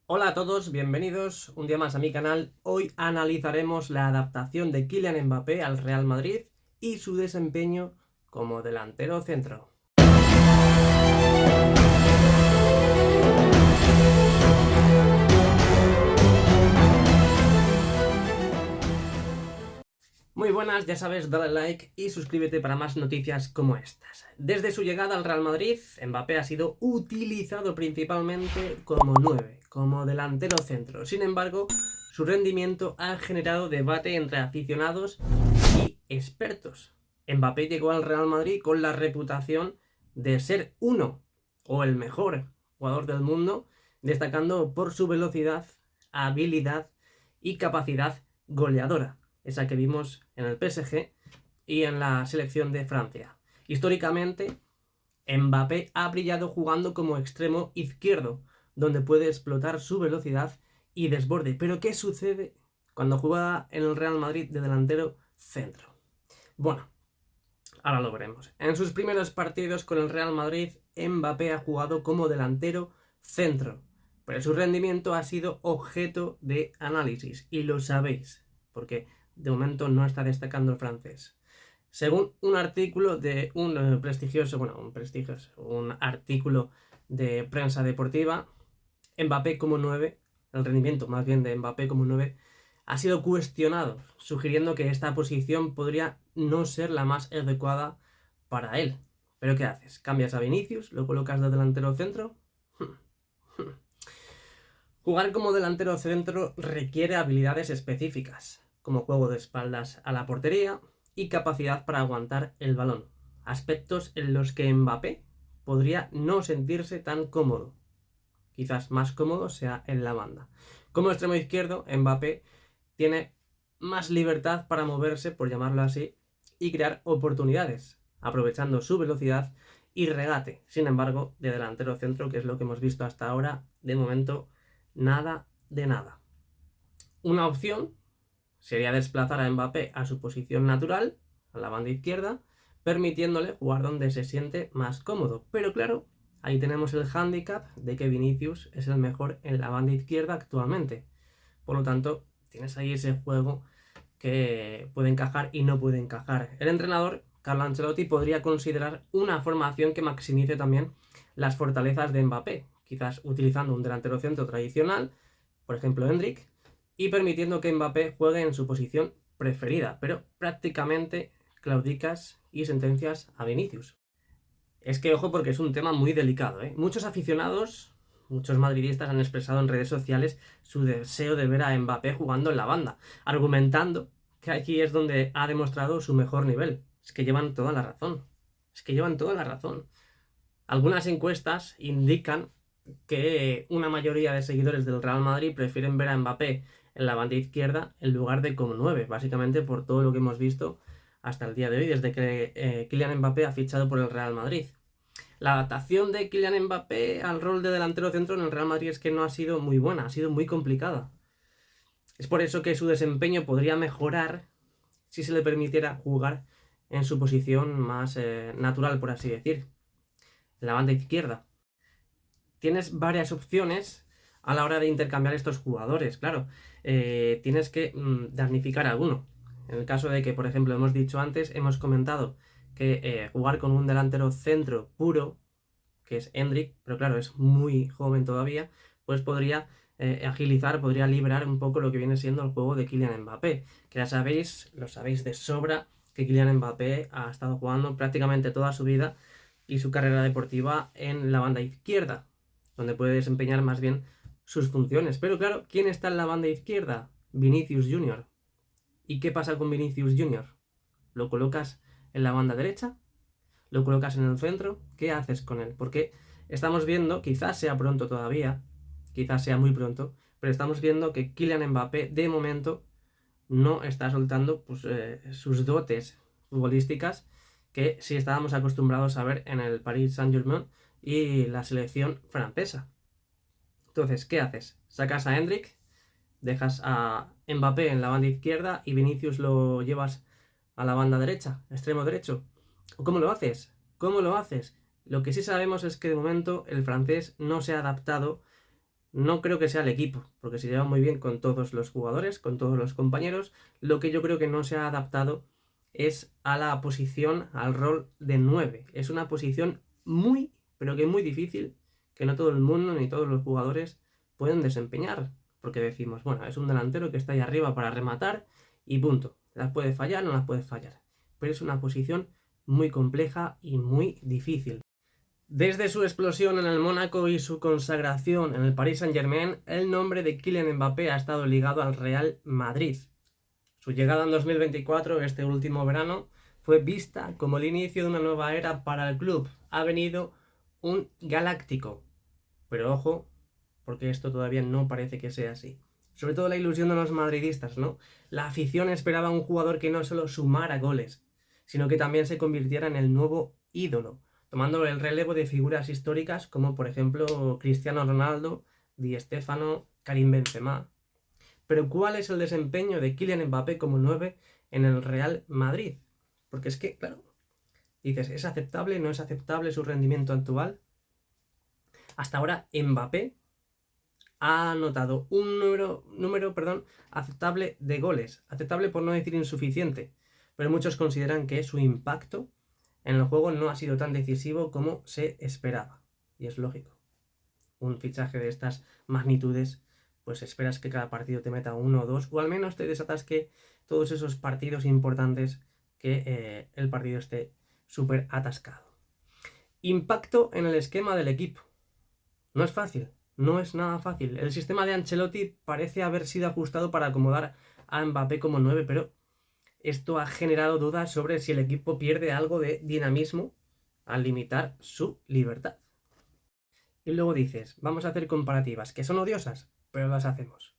Hola a todos, bienvenidos un día más a mi canal. Hoy analizaremos la adaptación de Kylian Mbappé al Real Madrid y su desempeño como delantero centro. Muy buenas, ya sabes, dale like y suscríbete para más noticias como estas. Desde su llegada al Real Madrid, Mbappé ha sido utilizado principalmente como 9, como delantero centro. Sin embargo, su rendimiento ha generado debate entre aficionados y expertos. Mbappé llegó al Real Madrid con la reputación de ser uno o el mejor jugador del mundo, destacando por su velocidad, habilidad y capacidad goleadora, esa que vimos en el PSG y en la selección de Francia. Históricamente, Mbappé ha brillado jugando como extremo izquierdo, donde puede explotar su velocidad y desborde. Pero ¿qué sucede cuando juega en el Real Madrid de delantero centro? Bueno, ahora lo veremos. En sus primeros partidos con el Real Madrid, Mbappé ha jugado como delantero centro, pero su rendimiento ha sido objeto de análisis, y lo sabéis, porque de momento no está destacando el francés. Según un artículo de un artículo de prensa deportiva, Mbappé como 9, el rendimiento más bien de Mbappé como 9, ha sido cuestionado, sugiriendo que esta posición podría no ser la más adecuada para él. ¿Pero qué haces? ¿Cambias a Vinicius? ¿Lo colocas de delantero centro? Jugar como delantero centro requiere habilidades específicas, como juego de espaldas a la portería y capacidad para aguantar el balón, aspectos en los que Mbappé podría no sentirse tan cómodo. Quizás más cómodo sea en la banda. Como extremo izquierdo, Mbappé tiene más libertad para moverse, por llamarlo así, y crear oportunidades, aprovechando su velocidad y regate. Sin embargo, de delantero centro, que es lo que hemos visto hasta ahora, de momento nada de nada. Una opción sería desplazar a Mbappé a su posición natural, a la banda izquierda, permitiéndole jugar donde se siente más cómodo. Pero claro, ahí tenemos el hándicap de que Vinicius es el mejor en la banda izquierda actualmente. Por lo tanto, tienes ahí ese juego que puede encajar y no puede encajar. El entrenador, Carlo Ancelotti, podría considerar una formación que maximice también las fortalezas de Mbappé, quizás utilizando un delantero centro tradicional, por ejemplo Endrick, y permitiendo que Mbappé juegue en su posición preferida, pero prácticamente claudicas y sentencias a Vinicius. Es que ojo, porque es un tema muy delicado, ¿eh? Muchos aficionados, muchos madridistas han expresado en redes sociales su deseo de ver a Mbappé jugando en la banda, argumentando que aquí es donde ha demostrado su mejor nivel. Es que llevan toda la razón. Es que llevan toda la razón. Algunas encuestas indican que una mayoría de seguidores del Real Madrid prefieren ver a Mbappé en la banda izquierda en lugar de como 9, básicamente por todo lo que hemos visto hasta el día de hoy, desde que Kylian Mbappé ha fichado por el Real Madrid. La adaptación de Kylian Mbappé al rol de delantero centro en el Real Madrid es que no ha sido muy buena, ha sido muy complicada. Es por eso que su desempeño podría mejorar si se le permitiera jugar en su posición más natural, por así decir, en la banda izquierda. Tienes varias opciones a la hora de intercambiar estos jugadores, claro. Tienes que damnificar a alguno. En el caso de que, por ejemplo, hemos comentado que jugar con un delantero centro puro, que es Endrick, pero claro, es muy joven todavía, pues podría agilizar, podría liberar un poco lo que viene siendo el juego de Kylian Mbappé, que ya sabéis, lo sabéis de sobra, que Kylian Mbappé ha estado jugando prácticamente toda su vida y su carrera deportiva en la banda izquierda, donde puede desempeñar más bien sus funciones. Pero claro, ¿quién está en la banda izquierda? Vinicius Junior. ¿Y qué pasa con Vinicius Junior? ¿Lo colocas en la banda derecha? ¿Lo colocas en el centro? ¿Qué haces con él? Porque estamos viendo, quizás sea pronto todavía, quizás sea muy pronto, pero estamos viendo que Kylian Mbappé de momento no está soltando pues, sus dotes futbolísticas que sí estábamos acostumbrados a ver en el Paris Saint-Germain y la selección francesa. Entonces, ¿qué haces? Sacas a Endrick, dejas a Mbappé en la banda izquierda y Vinicius lo llevas a la banda derecha, extremo derecho. ¿Cómo lo haces? ¿Cómo lo haces? Lo que sí sabemos es que de momento el francés no se ha adaptado No creo que sea el equipo, porque se lleva muy bien con todos los jugadores, con todos los compañeros. Lo que yo creo que no se ha adaptado es a la posición, al rol de 9. Es una posición muy, pero que muy difícil, que no todo el mundo ni todos los jugadores pueden desempeñar. Porque decimos, bueno, es un delantero que está ahí arriba para rematar y punto. Las puede fallar, no las puede fallar. Pero es una posición muy compleja y muy difícil. Desde su explosión en el Mónaco y su consagración en el Paris Saint-Germain, el nombre de Kylian Mbappé ha estado ligado al Real Madrid. Su llegada en 2024, este último verano, fue vista como el inicio de una nueva era para el club. Ha venido un galáctico. Pero ojo, porque esto todavía no parece que sea así. Sobre todo la ilusión de los madridistas, ¿no? La afición esperaba un jugador que no solo sumara goles, sino que también se convirtiera en el nuevo ídolo, tomando el relevo de figuras históricas como por ejemplo Cristiano Ronaldo, Di Stéfano, Karim Benzema. Pero ¿cuál es el desempeño de Kylian Mbappé como 9 en el Real Madrid? Porque es que, claro, dices, ¿es aceptable? ¿No es aceptable su rendimiento actual? Hasta ahora Mbappé ha anotado un número aceptable de goles. Aceptable por no decir insuficiente. Pero muchos consideran que su impacto en el juego no ha sido tan decisivo como se esperaba. Y es lógico. Un fichaje de estas magnitudes, pues esperas que cada partido te meta uno o dos, o al menos te desatasque todos esos partidos importantes que el partido esté súper atascado. Impacto en el esquema del equipo. No es fácil, no es nada fácil. El sistema de Ancelotti parece haber sido ajustado para acomodar a Mbappé como 9, pero esto ha generado dudas sobre si el equipo pierde algo de dinamismo al limitar su libertad. Y luego dices, vamos a hacer comparativas, que son odiosas, pero las hacemos.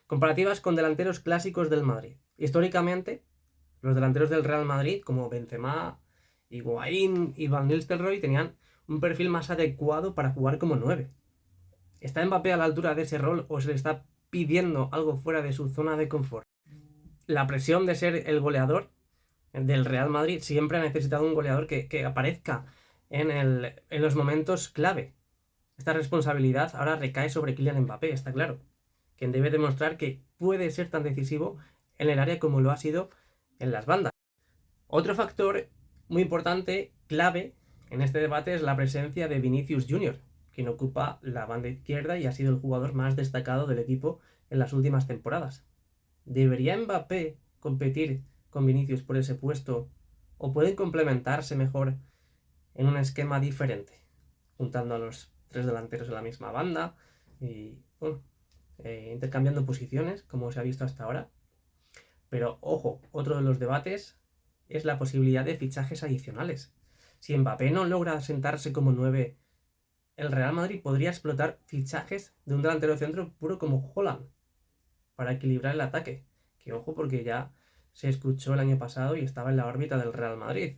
Comparativas con delanteros clásicos del Madrid. Históricamente, los delanteros del Real Madrid, como Benzema, Higuaín y Van Nistelrooy, tenían un perfil más adecuado para jugar como 9. ¿Está Mbappé a la altura de ese rol o se le está pidiendo algo fuera de su zona de confort? La presión de ser el goleador del Real Madrid siempre ha necesitado un goleador que aparezca en los momentos clave. Esta responsabilidad ahora recae sobre Kylian Mbappé, está claro, quien debe demostrar que puede ser tan decisivo en el área como lo ha sido en las bandas. Otro factor muy importante, clave en este debate, es la presencia de Vinicius Jr., quien ocupa la banda izquierda y ha sido el jugador más destacado del equipo en las últimas temporadas. ¿Debería Mbappé competir con Vinicius por ese puesto o pueden complementarse mejor en un esquema diferente, juntando a los tres delanteros en la misma banda y bueno, intercambiando posiciones como se ha visto hasta ahora? Pero ojo, otro de los debates es la posibilidad de fichajes adicionales. Si Mbappé no logra sentarse como 9, el Real Madrid podría explotar fichajes de un delantero centro puro como Haaland para equilibrar el ataque. Que ojo, porque ya se escuchó el año pasado y estaba en la órbita del Real Madrid.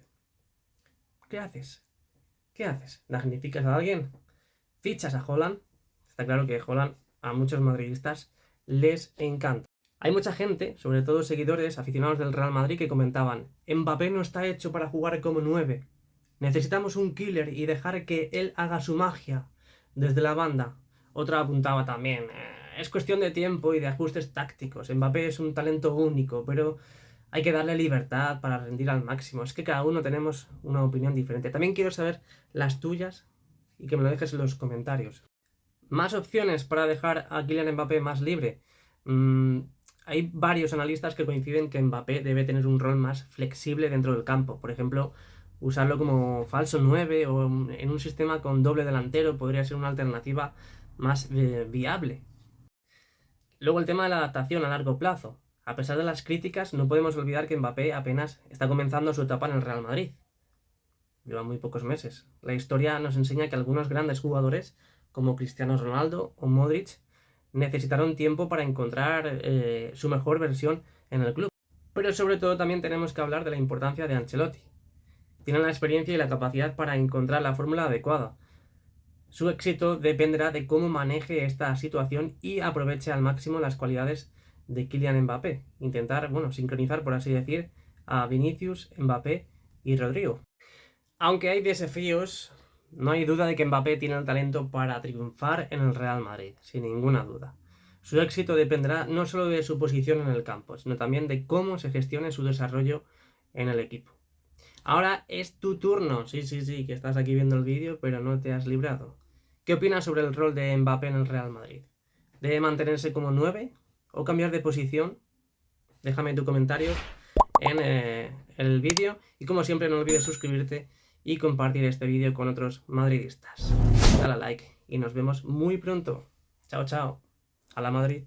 ¿Qué haces? ¿Qué haces? ¿Magnificas a alguien? ¿Fichas a Haaland? Está claro que Haaland a muchos madridistas les encanta. Hay mucha gente, sobre todo seguidores, aficionados del Real Madrid, que comentaban: Mbappé no está hecho para jugar como 9. Necesitamos un killer y dejar que él haga su magia desde la banda. Otra apuntaba también: es cuestión de tiempo y de ajustes tácticos. Mbappé es un talento único, pero hay que darle libertad para rendir al máximo. Es que cada uno tenemos una opinión diferente. También quiero saber las tuyas y que me lo dejes en los comentarios. Más opciones para dejar a Kylian Mbappé más libre. Hay varios analistas que coinciden que Mbappé debe tener un rol más flexible dentro del campo. Por ejemplo, usarlo como falso 9 o en un sistema con doble delantero podría ser una alternativa más viable. Luego el tema de la adaptación a largo plazo. A pesar de las críticas, no podemos olvidar que Mbappé apenas está comenzando su etapa en el Real Madrid. Lleva muy pocos meses. La historia nos enseña que algunos grandes jugadores, como Cristiano Ronaldo o Modric, necesitaron tiempo para encontrar su mejor versión en el club. Pero sobre todo también tenemos que hablar de la importancia de Ancelotti. Tiene la experiencia y la capacidad para encontrar la fórmula adecuada. Su éxito dependerá de cómo maneje esta situación y aproveche al máximo las cualidades de Kylian Mbappé. Intentar, sincronizar, por así decir, a Vinicius, Mbappé y Rodrigo. Aunque hay desafíos No hay duda de que Mbappé tiene el talento para triunfar en el Real Madrid, sin ninguna duda. Su éxito dependerá no solo de su posición en el campo, sino también de cómo se gestione su desarrollo en el equipo. Ahora es tu turno. Sí, que estás aquí viendo el vídeo, pero no te has librado. ¿Qué opinas sobre el rol de Mbappé en el Real Madrid? ¿Debe mantenerse como 9 o cambiar de posición? Déjame tu comentario en el vídeo y como siempre no olvides suscribirte y compartir este vídeo con otros madridistas. Dale a like y nos vemos muy pronto. Chao, chao. A la Madrid.